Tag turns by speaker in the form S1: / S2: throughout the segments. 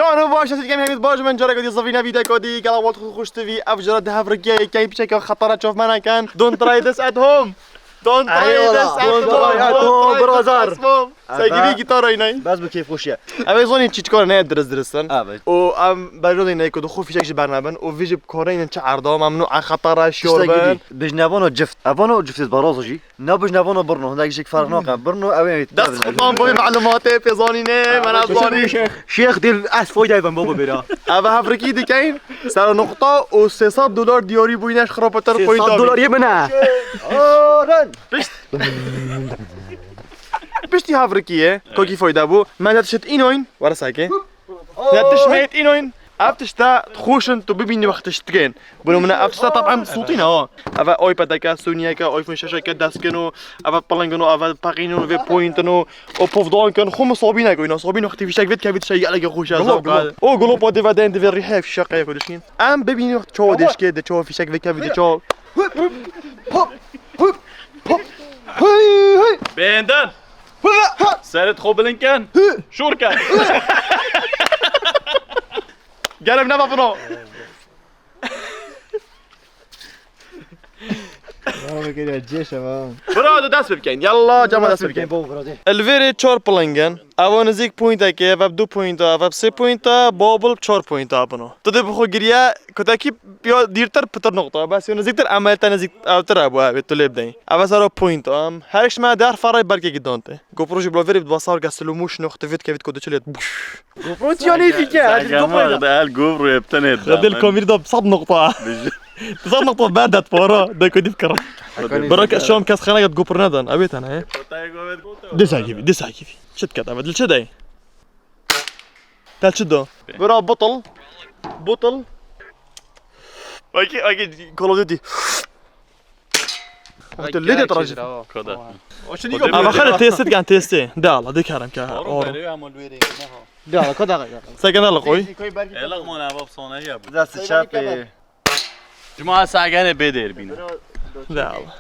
S1: برانو باش هستی کمی همین باش من جرا کدی صفینا ویدیو کدی کلا وقت خوش توی افجار ده هفرگی کی پیش که خطر چوف من کن don't try this at home don't try this at home برازار سعیدی گیتار اینای
S2: بس بکیف خوشیه
S1: اوی زونی چی کار نه درستن
S2: اوی
S1: او ام برای اینای کدو خوب فیشش برنامه او ویژه کار این چه عرضه ممنوع خطر شوربن
S2: بجنبانو جفت اوانو جفت برازوجی نه بجنبانو برنو هنداك شيء فرق ناقه برنو اوي
S1: دست خطام باید معلوماتی پیزانینه من از وانی
S2: شيخ ديال اسفوي دايما بابا بيرا
S1: اوه هفرکی دیگه سر نقطه و $300 دیاری بوینش خرابتر پوینت
S2: $300 يمنع آرن
S1: پشتی هفرکیه کوکی فایده بو من دادشت اینوین ورساکه دادش میت اینوین افتش تا خوشن تو ببینی وقتش تگین بلو من افتش تا طبعا صوتينا اوه آیپد سونیا که آیفون 6 که دست کنو اوه پلنگنو اوه پاقینو و پوینتنو او پوفدان کن خم صابی نگو اینا صابی وقتی فیشک وید که وید شیء على خوش از او گلو با دیودن دی ریحه في شقه کدشین ام ببینی وقت چو دیش که ده چو فیشک وید که وید چو
S3: بندن سرت خوب لنکن شور کن
S1: گرم نبا برو برو دست بکن یلا جمع دست بکن الویری 4 پلنگن اوان نزدیک پوینت که و 2 پوینت و 3 پوینت بابل 4 پوینت آبنو تو ده بخو گریه کتاکی بیا دیرتر پتر نقطه بس نزدیکتر عملتا نزدیک اوتر ابو تو لب دین اول سر پوینت ام هرش ما در فرای برگه گدانته گوپروش بلاوری بتبصر قسلوموش نقطه فيت كيف كده شلت
S2: GoPro تيوني فيك هذا
S3: جماعة ده الجوبرو يبتنت
S1: ده الكاميرا ده بصد نقطه بصد نقطه بعدت فورا ده كده فكره براك شوم كاس خناقه جوبر ندن ابيت انا ايه دس كيفي شد كده بدل شد تال شدو برا بطل اوكي كول اوف ديوتي قلت ليه تراجع
S3: كده
S1: اما خلي تيست كان تيستي ده الله ديك هرم كه
S2: ده كده
S1: سكن الله قوي
S3: الان ما نباب صانعی بود
S2: دست چپ
S3: جماعة سعگان بدر بینه
S1: ده الله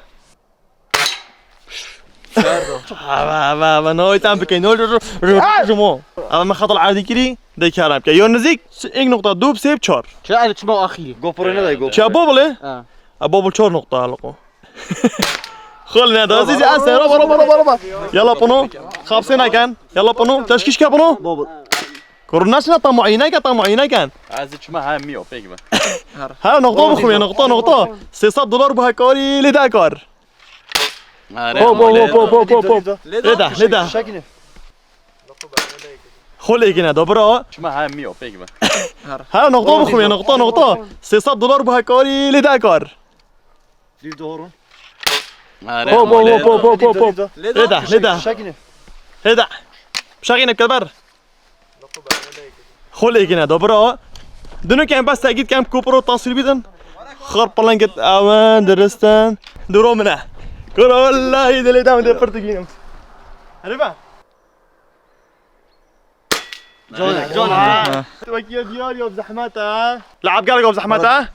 S1: نهاية عم بكين رمو اما ما خطر عادي كذي ده كلام كي يون نزيك إنك نقطة دوب سيب شار
S2: شو قاعد تسمعوا اخي GoPro هنا ده
S1: شو بوبل بوبل شار نقطة هلقو خلنا ده زيزي أنسى ربا يلا بنو خابسينا كان يلا بنو تشكيش كبنو
S2: بوبل
S1: كورناشنا طمعينا كان
S3: از چما همی او بگم
S1: ها نقطة بخوي نقطة $600 بهكاري لداكار بو لدا
S2: شاكنه
S1: خلي كنا دبرا
S3: چما همی او بگم
S1: ها نقطة بخوي نقطة $600 بهكاري لداكار
S2: دير دورون
S1: بو لدا
S2: شاكنه
S1: هدا بشاغينا كبر خلي كنا دبرا دنو كان بس تأكيد كان كوبرو تصل بيدن خرب بلانجت اوان درستان درو منه كل والله ده اللي دام ده برتقينم عرفه جون توكيل دياري وبزحمتها لعب قالك وبزحمتها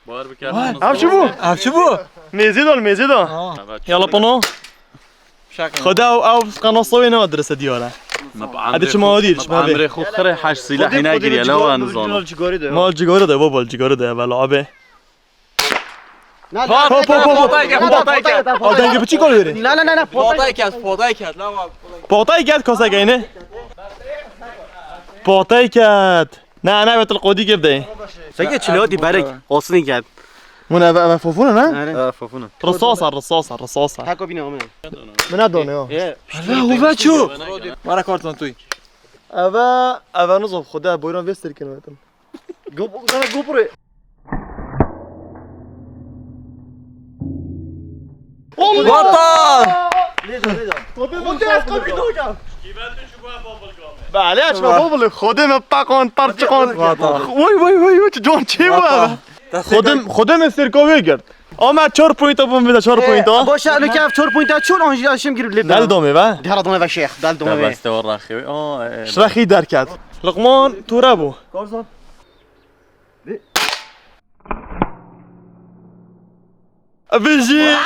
S3: بار بکردن
S1: عم شوفوا ميزيدو يلا بنو خدا او قناصوي نو درس دياله هذا شو موادير شو
S3: عمري خو خره حش سلاح نگیری الان نزان
S1: مال جيجورو ده بابا الجيجورو ده بلعبه دنگ بچی کار داری؟
S2: نه
S1: پاتای کرد کاسه گینه پاتای کرد نه بهت القودی گرده
S2: سگه چلوتی برک قاصنی کرد
S1: من فوفونه نه؟
S2: فوفونه
S1: رصاصه
S2: هاكو بينا
S1: من دونه
S2: لا هو باتشو
S1: مرا کارتون توی اوا نصب خدا بويران ويستر كانوا
S2: GoPro
S1: بطل معلش ما بابل خودم باقون پرچقون وای جون چی بود خودم سرکاوی کرد آمد 4 پوینت بوم میده 4 پوینت
S2: باشه انا كيف 4 بوينت چون آنجاشم گرب لید
S1: دل دومه با
S2: دل دومه و شیخ دل دومه
S3: بسته و رخی
S1: شرخی درکت لقمان تو ربو
S2: کارزان
S1: بيجي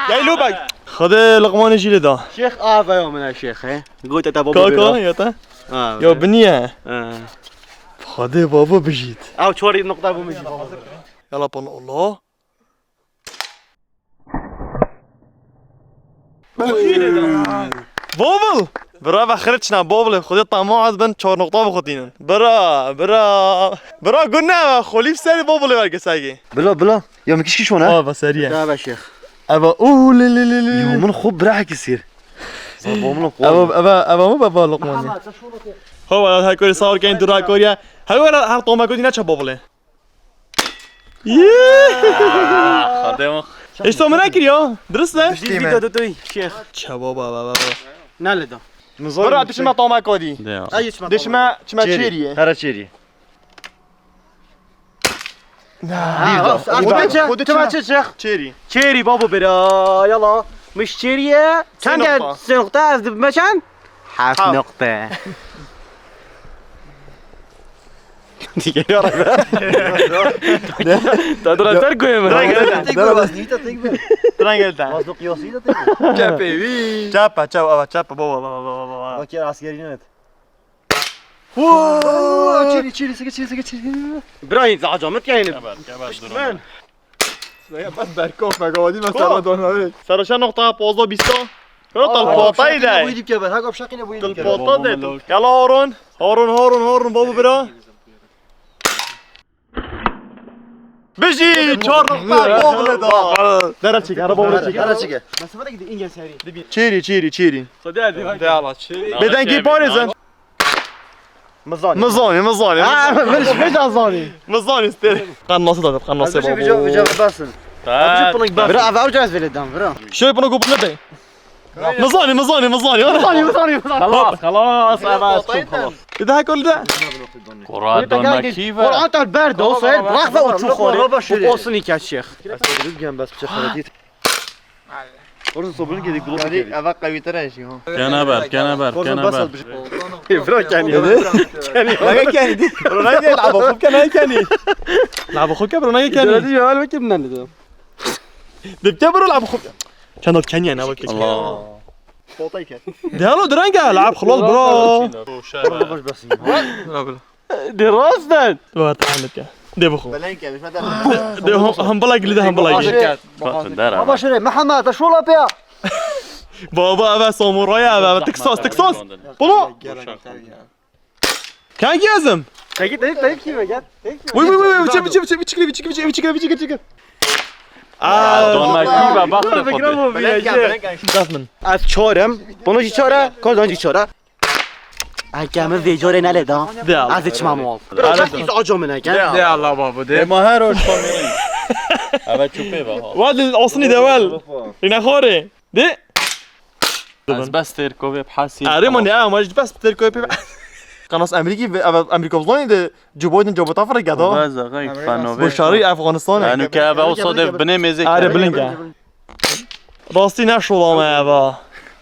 S1: جاي لوبك خذ لقمان جيلي ده
S2: شيخ يوم من الشيخ ها قلت تبا
S1: كاكا يا يا بنيه
S2: اه
S1: خذ بابا بجيت
S2: او توري النقطة ابو مجيد
S1: يلا بن الله بابل برا خرجنا بابل خذ طعمه بن 4 نقطة بخدين برا قلنا خليف سري بابل ورقة ساقي
S2: بلا يوم كيش هنا
S1: بس سريع
S2: تابع شيخ
S1: ابا اوه لا
S2: يوم من خب راح يصير صار بومنا
S1: ابا مو بابا لقمان هو هاي كوري صار كاين درا كوريا هاي ورا طعمه كودي ناتش بابل
S3: خدمه
S1: ايش تو مناكر يا درسنا
S2: دوي شيخ
S1: شباب بابا
S2: نالدا
S1: برا تشما طعمه كودي
S2: اي اسمع
S1: دشما تشيري
S2: هذا تشيري
S1: خذ
S2: شيخ
S1: تشيري
S2: تشيري بابا برا يلا مش تشيري كان قاعد نقطة مشان حاف نقطة
S1: تدرى تركو يا من ترانجل تا
S2: قصدك يوصيدا
S1: چاپا چاپا بابا
S2: وكيل عسكري نت تشيري سكت براين زعجمت يعني
S3: من
S1: بس بركوف مقادي مثلا دونها سرشا نقطة بوزو 20 نقطة البوطاي ده
S2: ويدي بكبر هاكو بشاقين ابو يدي
S1: البوطا ده يلا هورون بابا برا بيجي 4 نقطة بابا ده درتشك انا بابا
S2: درتشك
S1: بس بدك دي انجلس هاري تشيري
S3: صدقني يلا تشيري
S1: بدنا نجيب بونيزن مزاني مش مزاني ستير قناص ده قناص
S2: بيجا باسل برا ارجع في الدم برا
S1: شو بنقول بنبي مزاني
S3: خلاص انا اشوف خلاص
S1: ده كل ده
S3: قرآن دون كيفا
S2: قرآن تاع البرد وصل برافو وتشوف وصلني كاع الشيخ بس بشخصيتي ورد صوبين كده يقولوا
S1: يعني ابقى قوي ترى شي هون
S3: كنبر
S2: برا كان
S1: ما كان دي رونالدو يلعب اخوك كان لعب اخوك برونالدو كان
S2: دي ما كنا ده
S1: بتبرو لعب اخوك كانت كان انا وكيك
S3: الله
S2: فوطي كان
S1: ديالو درانجا لعب خلاص برو
S2: بس
S1: دي راستن لا تعالك دي بخو
S2: بلانكا مش مثلا
S1: دي هم بلاقي ده هم بلاقي
S2: بابا شري محمد شو لا بيا
S1: بابا ساموراي بابا تكساس بلو كان يازم
S2: تايك كيف جت
S1: وي بتشكل
S3: دون كيفا بخطف
S1: دافمن
S2: از چهارم بونو چهاره کردان چهاره اگه ویجوره نلیدا از چما مال از آجام نگه
S3: يا الله بابا ده ما هروش فاميلي ابى تشوفي بابا
S1: واد الاصلي دوال هنا خوري دي
S3: بس تركوبي بحاسي
S1: اريمون يا ما بس تركوبي قناص امريكي امريكا بظن ده جوبوتن جوبوتا فرق هذا
S3: بازا غيك فانوفي
S1: بشاري افغانستان
S3: انا كابا وصدف بني ميزك
S1: اره بلنگا راستی نشولام ابا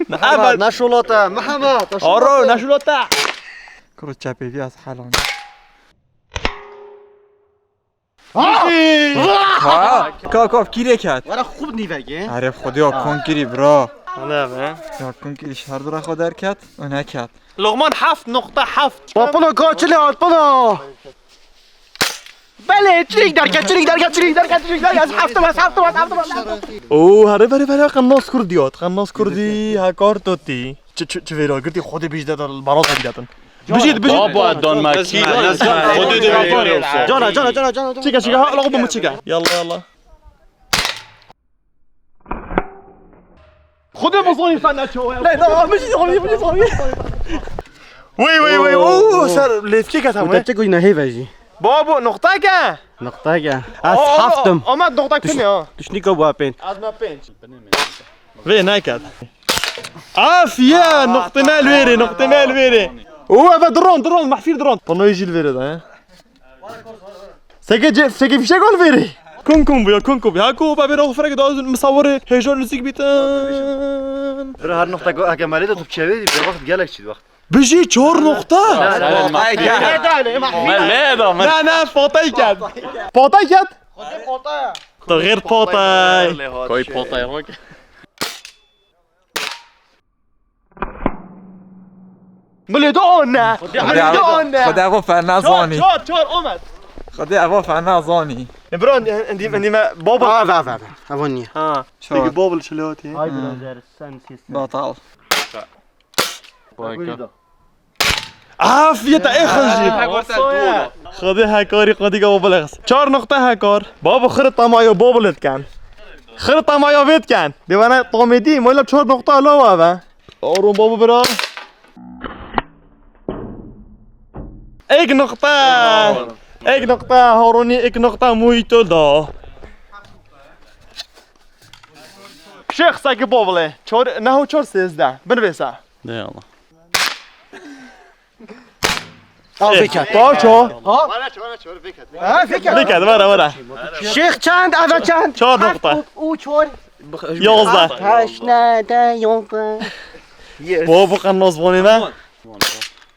S2: محمد نشولاته محمد
S1: آرو نشولاته کرو چپیدی از حالان
S4: کاکاف گیره کرد
S2: ورا خوب نیوگه
S4: عرف خدا کن گیری برا
S1: نه به
S4: یا کن گیری شهر داره خدا کرد و نکرد
S1: لغمان 7 نقطه 7
S2: بابا کاچلی آت بابا بله چریک درکت از هفت
S1: اوه هره بره قناص کردی ها کارتوتی چه ویرا گرتی خود بیجده در برات دیدن بجید
S3: بابا دون ماكي خدي دي
S2: جانا
S1: چیکا ها لغو بمو چیکا يلا خود مصوني فانا شو لا مش صوني وي اوه سر ليفكي كتامه
S2: تقول نهي بيجي
S1: بابو نقطه که
S2: نقطه که از هفتم
S1: آمد نقطه کنی ها
S2: تشنيكو بابين
S1: از ما پنج وی نکد عافیه نقطه مال ویری اوه افا درون محفير درون بانو يجي الفيري ده سكي فيشا قول فيري كونكم بيا هاكو بابي روح فرق داز مصور هيجون نزيك بيتان
S2: هر نقطه اگه مريض تو بچوي به وقت گلک چید وقت
S1: بيجي 4 نقطه لا فوطي كات غير فوطي
S3: كوي بوطا يروك
S1: بله دونه بله دونه
S4: خدا ابو فنازانی
S1: چهار اومد
S4: خدا ابو فنازانی
S1: بران عندي ما بابا
S2: اه اوانیه
S1: ها
S4: چهار.
S1: تيجي بابل شلوتي
S2: های برادر سنسیس
S4: بطل
S1: عافية اخرجي خذي هاكاري خذي قبل بلغس 4 نقطة هاكار بابا خرطة مايو بابلت كان خرطة مايو فيت كان ديوانا طوميدي مولا 4 نقطة لو هذا اورون بابا برا ايك نقطة هوروني ايك نقطة مويتو دا شيخ ساكي بابلي نهو 4 بنويسا
S3: ده يلا
S1: تو شو فيك برا
S2: شیخ چند اول چند
S1: 4 نقطة
S2: او 4
S1: 11
S2: 8 9 10 11
S1: بابا قناص بونينا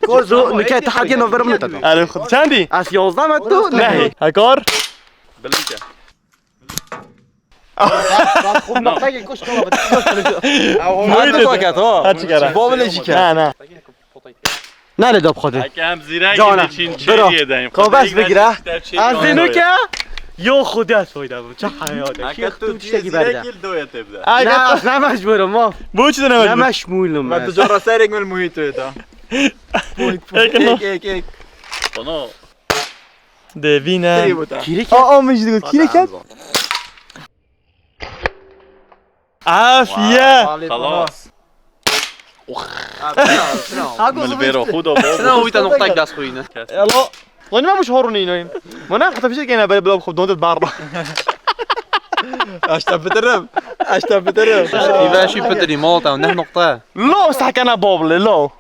S2: كوزو نكات حاجه نوفر من تدو
S1: الو خد شاندي
S2: اس 11 ما تو
S1: نهي هاكار
S3: بلنكا
S2: خوب نقطه کوش تو
S1: هاتش كرا
S2: بابلش
S1: نه
S2: نه لداب خوده
S3: كم زيرا
S2: جانا.
S3: چین
S2: برا.
S3: چیه دایم
S2: خب بس بگیره از اینو
S3: که
S2: که یو خدا سویده بود چه حیاته شیخ تو چیزی برده
S3: دو تبدا
S2: نه اصلا مجبورم ما
S1: بو چه
S2: نه
S1: نمج
S2: مشمولم
S4: ما تجرى سارق من المحيط هذا هيك
S3: بنا
S1: ديفينا
S2: کیری که
S1: مش تقول كيلي كات عافية
S3: خلاص من البيرو خودو
S2: نه هویتا نقطه دست خوینه
S1: يلا ظني ما مش هوروني نايم وانا قلت في شيء كان بلا بخب دونت بارا
S4: اشتا بترم اشتا بترم
S5: يبقى شي بدري مالطا ونحن نقطة
S1: لو صح كان بوبل لو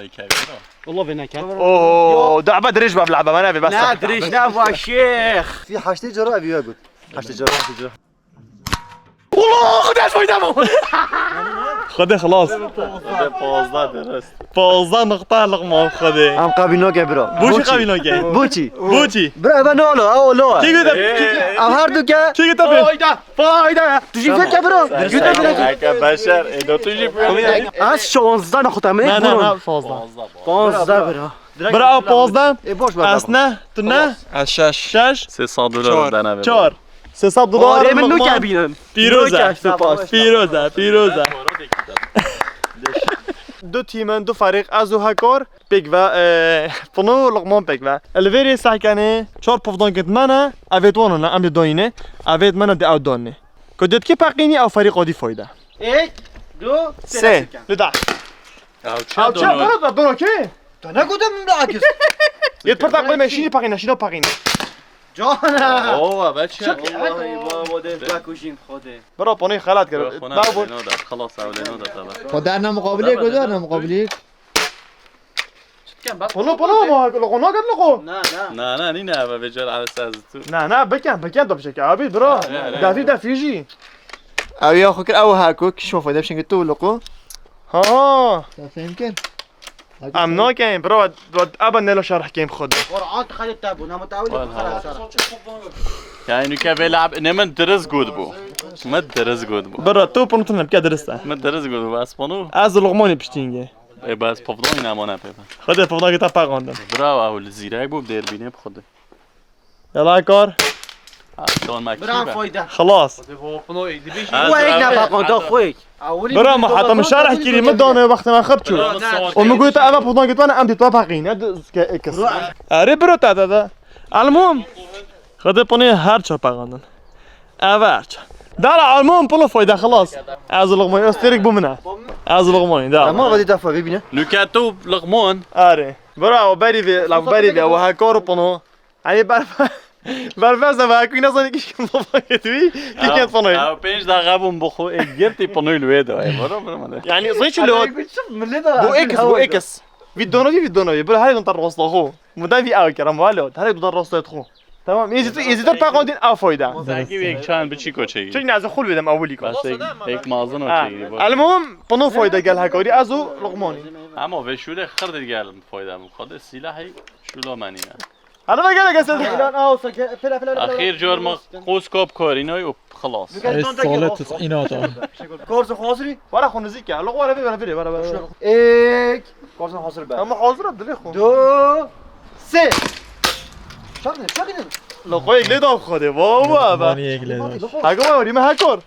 S2: والله بينك
S1: اوه دعبه دريش بلعبه ما نبي بس
S2: نه دريش نه شيخ
S6: في حاجتين جرأة أبي يقول حاجتين جرأة
S1: والله خذ شوي دمه خذ خلاص
S3: 15 درست
S1: 15 نقطة لقمة خذ
S6: أم قابل نوكا برا
S1: بوشي قابل نوكا
S6: بوشي
S1: بوشي
S6: برا أبا نولو أو لو
S1: كي قلت
S6: أم هاردو كا
S1: كي قلت فايدة
S6: تجي فيك برا
S3: هكا بشر اذا تجي
S2: از 16 نقطه من
S1: لا
S2: برون
S1: لا 15
S2: 15 برا
S1: برا 15
S6: إيه بوش برا
S1: اسنا تنا
S4: الشاش
S1: شاش
S3: 300 دلار دنا
S1: 4 600 دلار
S2: آره من نو کبینم
S1: فیروزه دو تیمن دو فريق ازو هاكور بيكفا فنو لقمان بيكفا الفيري ساكانه 4 بوفدون كنت مانا افيت وانا ام دوينه افيت مانا دي اودوني كدت كي باقيني او فريق دي فايده
S2: 1 2
S1: سه لدا
S3: او
S1: او
S3: چه
S1: چه برو دونو كي
S6: أنا قلت بالعكس
S1: يتبرتاق بلا ماشي باقينا شنو باقينا
S2: جانا
S3: اوه بچه
S2: والله بابا ده بکوشیم خوده
S1: برو بوني خلات كده بابو
S3: خلاص اولینو داد
S6: خدعنا مقابلك ودارنا مقابلك
S1: بونو ما لقونا قد لقو
S2: نه
S3: نه نه نی نه به جال على اساس تو
S1: نا بكان دو بشكل عبيد برو دا فيجي
S6: أو يا أخوك أو هاكوك شو فايدة بشين قلت لقو
S1: ها
S6: يمكن
S1: ام نو كاين برو ابا نلو شرح كيم خد
S2: قرعات خلي تابو انا متعود خلاص
S3: يعني که بلعب نمن درس گود بو ما درس گود بو
S1: برا تو بنطلنا بكا درسته
S3: ما درس گود بو اسپانو
S1: از لقماني بشتينجي
S3: ای بس پفدان نمونه پیدا
S1: خد فضاك تا باقوندم
S3: برا اول زیرک بو در بینه بخوده
S1: يلا كار
S3: دون
S2: برام
S3: مكتوبه
S2: فايده
S1: خلاص
S2: هو هيك نبقى ده خويك
S1: برا ما حتى مش شارح كيري مدون وقت ما خبتشو ومقول تا ابا فضاك قلت انا امتي توافقين كس اري برو تا المهم خد بوني هارچا باقوندن اوارچ دار المهم بلو فايده خلاص از لقماني استريك بمنا از لقماني
S6: ما
S1: دا
S6: غادي تفا بيبينا
S3: نكاتو لقمون
S1: اري برا بري في لا بري في وهاكور بونو يعني برفاز ما كنا صار كيش كم فايتوي كي كانت فنوي
S3: او 5 دقیقه بوم بخو گرتی پنوی لویدو ای برو
S1: يعني صيش اللي هو بو اكس في الدونوي برا هاي نطر وسط اخو مدافي او كرام والو هاي نطر وسط اخو تمام يزيد باقوندين او فايده
S3: زاگی یک چند بچی کوچی
S1: چون ناز خول بدم اولي كو
S3: بس یک مازن و چی
S1: المهم بنو فايده قال هاكوري ازو لقماني
S3: اما به شوله خرد گل فایده خود سلاحی شولا منی
S1: انا ما قال لك اسد
S2: الان اوصل فلا فلا
S3: اخير جور قوس كوب كورينوي وخلاص
S4: الصالات تسعينات
S2: كورس خاصري
S1: ولا خو نزيك على ولا في ولا في ولا
S2: ايك كورس خاصري بقى
S1: اما حاضر عبد الله خو
S2: دو سه شغل
S1: لو قوي ليه دو خده بابا
S4: ماني يقلد
S1: هاكو ما وري ما هاكور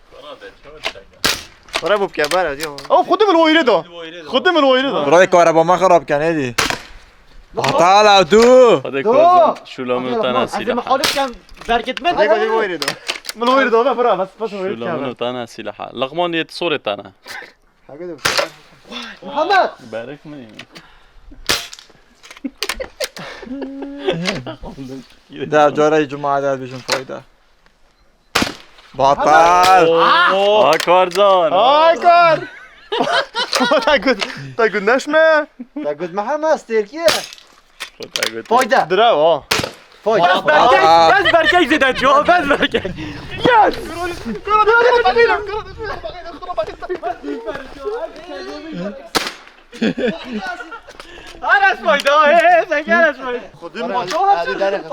S6: ورا بوب كبار ديو
S1: او خدم الويره ده خدم الويره ده
S4: برای کارا ما خراب کن هدی طالع دو
S3: خذ كوز شو لو منو تناسي
S2: عندما حالك كان بركت من
S6: ديكو دي ويري دو
S1: من الويره ده برا بس
S3: شو
S1: ويره
S3: لو
S1: كامل
S3: منو تناسي لحال لغمون يت صورة انا
S6: هكذا
S2: محمد
S3: بارك مني
S4: در جارای جمعه در بیشون فایده باطل
S3: كورزون
S1: هاكور تاكل نشمه
S2: تقول محمد استيركيه فايده
S1: درا
S2: فايده بس بركي زيد جو بس بركي انا فايده ايه سجل شوي
S6: هذه دارك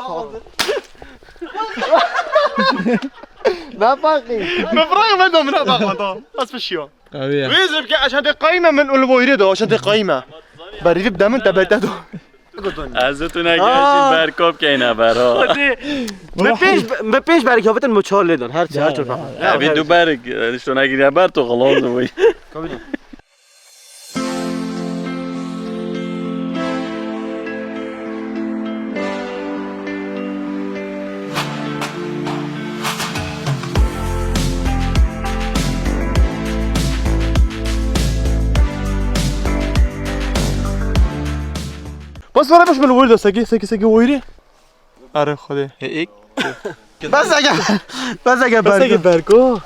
S6: ما باقي
S1: مفرغ منه من هذا بس في الشيء
S4: قویه
S1: ويزرب عشان قايمه من الويره ده عشان قايمه بريف بدا من تبعته
S3: ازتون اگه برکوب که اینا برا
S2: ما بيش بركي هفتن مچال لدن هر چی هر چی فهم
S3: ابي دو برگ شو نگیری بر تو خلاص وای
S1: بس ولا باش من الويره ساكي ويري اره خدي
S4: هيك
S2: بس اگه
S1: بركو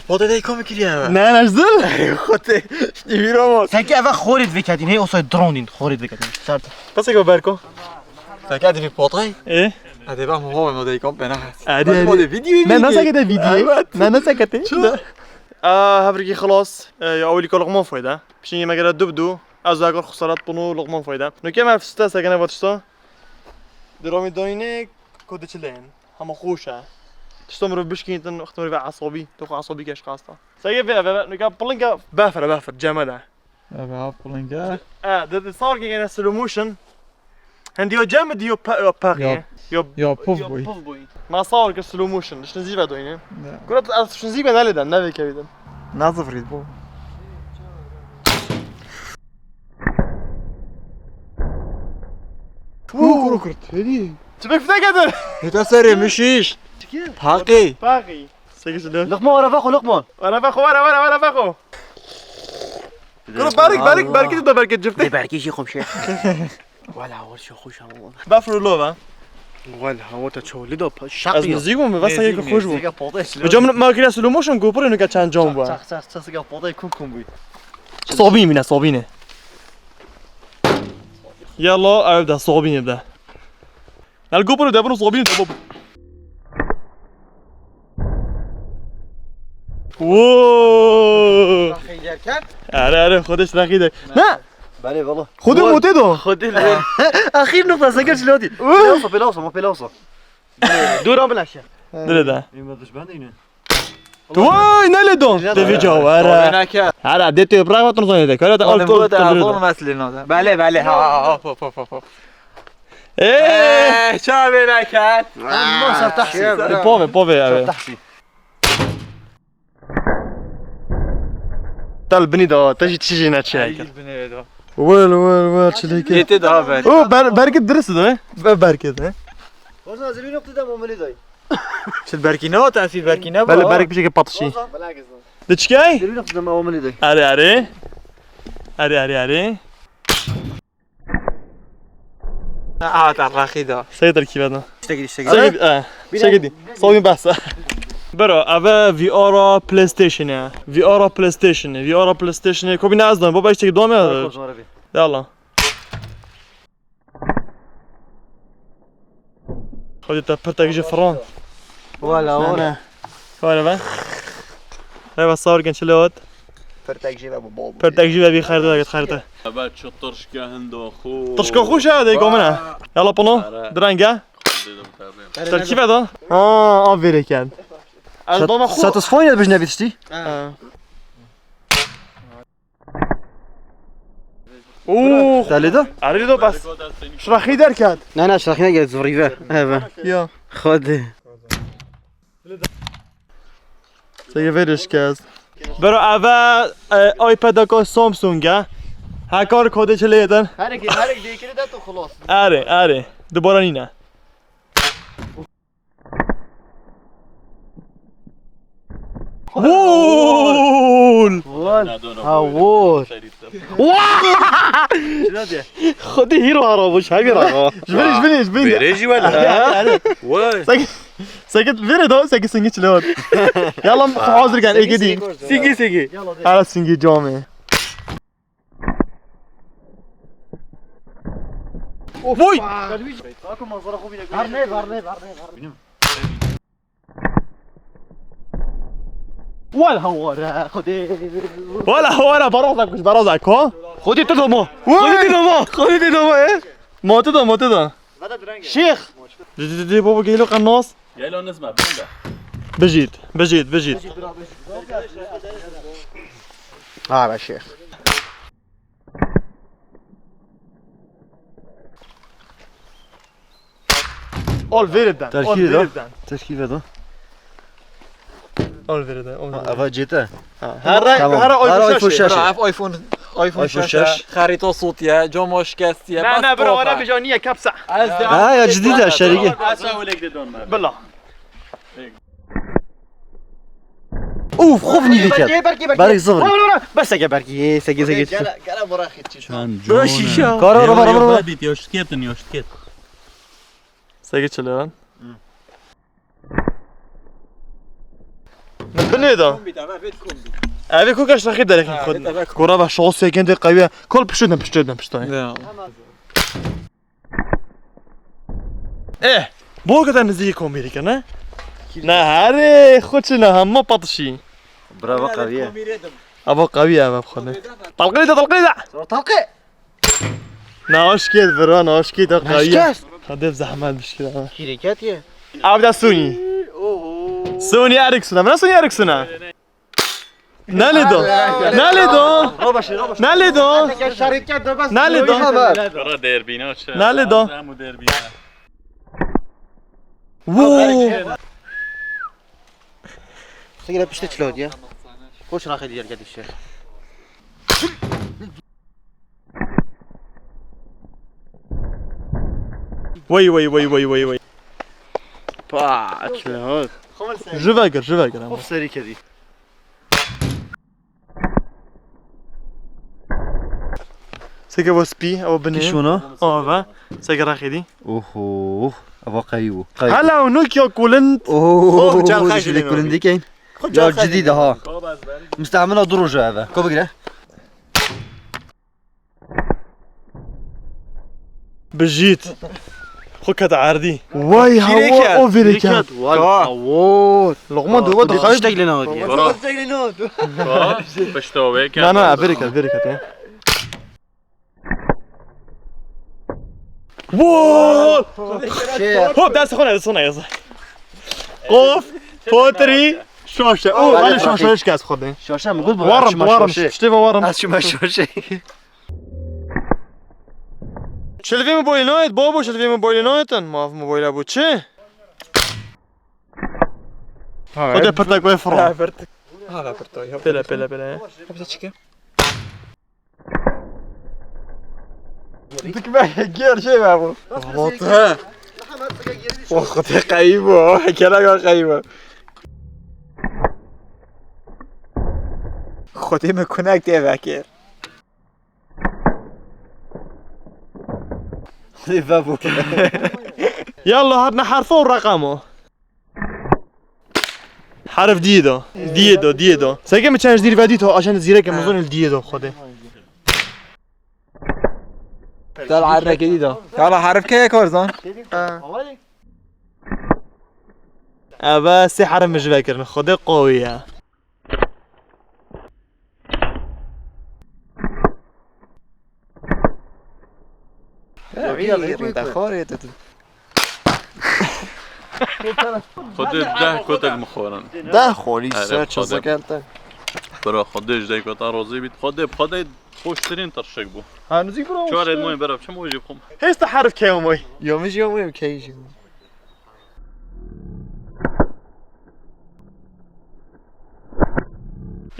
S6: باده دای کام کلیه
S1: نه نزدل
S6: خودت نمیرم
S2: سنكي اول خورد وكادين هي اصلا درونين خورد وكادين شرط
S1: بس بركو
S4: سکردی فی پاتای
S1: ايه
S4: هدی با مو ما دای کام بنا
S1: عادي
S4: فيديو
S1: ما نسكت الفيديو ما نسكت هبركي خلاص يا اولي كل لقمه فايده بشي ما قال دبدو از اگر خسارت بنو لقمه فايده نو كما في ستا سكنه واتشتا درومي دوينك كود تشلين هم خوشه تشتمر بشكي تن اختمر بقى عصبي تو عصبي كاش خاصه سيجي في نو كان بلينكا بافر جماله
S4: با پلنگا
S1: ده صار كي سلو موشن هنديو جامد يو باقي
S4: یا پوف بوی
S1: ما صار كسلو موشن شنو زي بعد وين قلت شنو زي بعد لدن نبي كبيدن
S4: نظف رید بو
S1: كرو كرت هدي تبك فدا قدر
S4: هتا سری مشیش حقی
S1: باقي سيجي شنو
S2: لقمه ورا فخو لقمه
S1: انا باخو وانا باخو كرو بارك انت بارك جبت
S2: بركي شي خمشه ولا اول شي خوش والله
S1: بافرو لوبا
S2: ولا هو تشولد
S1: از
S2: شقي
S1: نزيقو بس هيك خوش بو
S2: سيجا بوطيش
S1: وجم ما كريا سلو موشن جوبر انه كان جون بو
S2: صح سيجا بوطي كون بوي
S1: صوبين من صوبينه يلا ابدا صوبين يبدا الجوبر ده بنو صوبين ده بابا اوه اره خودش رقیده نه
S2: بله والله
S1: خود موتدو
S2: خد اخير نقطه سجل شلودي بلاصه ما بلاصه دورا بلاشه
S1: دره ده
S2: ما دش باندينه
S1: وای نلدون ده في جواره
S4: نکرد
S1: اره دته برای وطن زنده ده کارت
S4: اول بود
S1: آلتو
S4: اول مسئله ناده بله ها
S1: ايه
S4: چه نکرد
S2: ما صار تحسي
S1: بوفي
S2: تحسي
S1: تال بني ده تجي ناتشي ويل شليك
S4: یتی ده بر
S1: او بركه درس ده بركه ده
S2: وزن زمين نقطه ده مملي داي
S4: شد برکی نه تنفیذ برکی نه
S1: بله برك بشي بطشي دچكاي
S2: زمين نقطه ده مملي داي
S1: اري
S4: ترخی ده
S1: سيد الكيبانا
S2: اشتغل
S1: سيد صوبين بس برو اوه وی آر پلی ستیشن وی آر پلی ستیشن کوبی نازدم بابا اشتکی دومه يلا خودی تا پرتاگی فران
S2: ولا
S1: با هاي صور كان شلوت
S6: فرتاك جيبه ابو بابا
S1: پرتاگی بی خیرته
S3: بعد شو طرشكه هندو خو
S1: طرشكو خوش هذا يقوم منها يلا بنو درانجا تركيب هذا؟ آفيري كان البوم خو
S6: ساتصفوني باش نبيتشتي
S1: اوه
S6: تالي
S1: عريضو بس شرخي دركات
S2: نه نه شرخی نگرد زوریوه اوه
S1: يا
S2: خود
S1: سيفيرش كاز برو اوا ايباد کو سامسونگ هاکار کد چه لیدن
S6: هر دیگه ده تو خلاص
S1: آره دوباره نینه وول
S2: هاوور خودی هیرو هرابوش همی را
S1: جبني
S3: بريجي ولا؟
S1: ساكت فيري دو ساكت سنجي شلون يلا حاضر كان ايه قديم سنجي على سنجي جامع وي
S2: ولا هوار خودی
S1: ولا برازك مش برازك ها
S2: خودی تو دومو
S1: خذي دوما ايه ما تدا
S2: شيخ
S1: دي بابا جاي له قناص
S3: يا لو نسمع بندا
S1: بجيت
S6: يا شيخ
S1: اول فيردان
S6: تركيب ده
S1: اول فيردان
S6: افا جيته
S1: هذا ايفون شاشه
S5: ايفون شاشه خريطه صوتيه جو شكاستيه
S1: لا برو انا بجانيه كبسه
S6: يا جديده الشركه
S3: اسوي لك دون ما
S1: بالله
S6: اوف خوفني لك بارك صفر
S2: بس اگه برگی سگی
S6: كلام براخي
S1: شيشه
S6: كارو
S3: يوشتكيت
S1: ساكت شلون نبنيدا ابي كوكاش راح يدرك خد كره باش شوسي كنت قويه كل بشتنا ايه بو كذا نزيكم امريكا نه هاري خدشنا هم بطشي
S6: برافو قويه
S1: ابو قويه ابو خدنا طلقيده
S6: طلقه
S1: ناوش كيد برا ناوش كيد قويه خدف زحمه مشكله
S2: شركاتيه
S1: ابدا سوني اريكسون من سوني اريكسون ناليدو
S3: برا ديربينا
S1: ناليدو
S3: ديربينا
S1: وو
S2: سگی پشت چلودیه خوش راخی دیر کدی الشيخ
S1: وي
S2: با چلود
S1: Je vais regarder.
S6: اوف سري كذي
S1: C'est que vous spi, vous venez.
S6: شنو
S1: On va. C'est que راخدي.
S6: اوه ابو قيو
S1: هلا ونوكيو كولنت.
S6: اوه جال خايش اللي كل عندي كاين لا جديده ها مستعمله دروجه هذا كوب كده
S1: بجيت. خوك هذا عردي. واي هوا اوفيريكا.
S2: اوه
S1: لقمان دو ود خايش.
S2: اشتاق لنا ودي
S3: بشتوي
S1: لا افريكا. ووو. هوب داس خونه يا صاحبي. قوف فوتري شوشه اوه انا شوشه ايش كاس خذني
S6: شاشه نقول
S1: ورم شتي ورم
S6: شو ما شوشه
S1: شلفي موبايل نايت بابا شلفي موبايل نايتن ما في موبايل ابو تشي خذ برتك وين فرا
S5: هذا برتوي
S1: بلا
S6: بدك ما غير شيء ما ابو
S5: غلطها واخذ قيمه كلام قيمه خودی میکنه که وکر
S6: بابو
S1: يلا هاتنا حرفه ورقمه حرف ديدو سايقه ما كانش دير فاديتو عشان تزيرك مظن الديدو خذه
S5: دل عرق جديده يلا حرف كي كورزان
S1: ابا سي حرف مش فاكر خذه قويه
S3: خود 10 کتل مخورن
S1: ده خوری
S3: آره،
S1: سر چه
S3: خودم.
S1: زکلته
S3: برا خودش دی کتا روزی بیت خود خوشترین ترشک بو
S1: هنوزی برو
S3: چهار المهم برا چه موجی خم
S1: هست حرف که اومای
S4: يومش يومي كيجي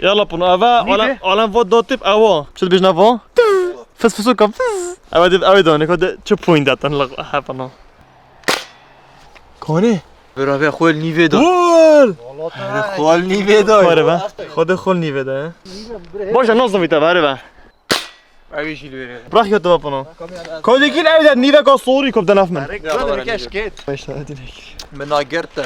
S1: يلا بونو افا على فوت دو تيب اوا شد بيجنا فو فس فسو كم اوا دي اوا دوني كود چه پوینت داتن لغ هپنا کنه
S4: برا بیا خول نیوه دار
S1: گول
S4: خول نیوه دار
S1: آره با خود خول نیوه ده باشه نظم بیتا بره با
S4: اویشیل بره
S1: براخ یاد بونو کودی کیل اوی داد نیوه کا صوری کوب دناف من
S4: من ناگرته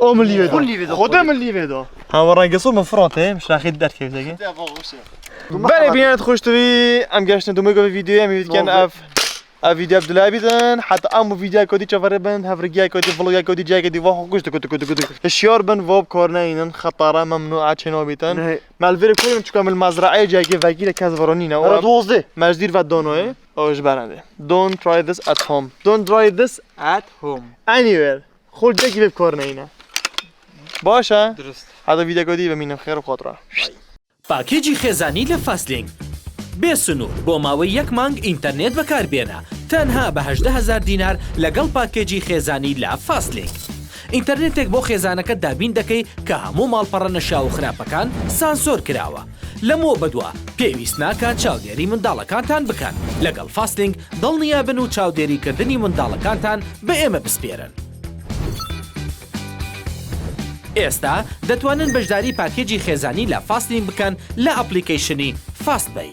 S1: ام لیوه دا خودم لیوه دا هم رنگ سو مفرانته مش راخید در کیف دیگه بله بینید خوش توی ام گشتن دو میگه ویدیو ام کن اف ویدیو عبدالله بیدن حتی ام ویدیو کدی چهار بند هفرگی کدی فلوگ کدی جای کدی واه گوشت کدی اشیار بن واب کار نینن خطره ممنوعه چنا بیتن مالویر کنیم چکم المزرعه جای که وکیل کس ورانی نه
S2: را 12
S1: مجدیر و دانوه اوج برنده don't try this at home don't try this
S4: at home
S1: anywhere خود جای که کار نینه باشه درست حتی ویدیو کدی ببینم خیر و خاطره
S7: پاکێجی خێزانی لە فاستلینگ بێ سنوور بۆ ماوەی یەک مانگ ئینتەرنێت بەکاربێنە تەنها بە 18,000 دینار لەگەڵ پاکێجی خێزانی لە فاستلینگ ئینتەرنێتێک بۆ خێزانەکە دابین دەکەی کە هەموو ماڵپەڕە نەشا و خراپەکان سانسۆر کراوە لەمەوە بەدووە پێویست ناکات چاودێری منداڵەکانتان بکەن لەگەڵ فاستلینگ دڵنیابن و چاودێریکردنی منداڵەکانتان بە ئێمە بسپێرن ئێستا دەتوانن بەشداری پاکێجی خێزانی لە فاستلینگ بکەن لە ئەپلیکیشنی فاستبەی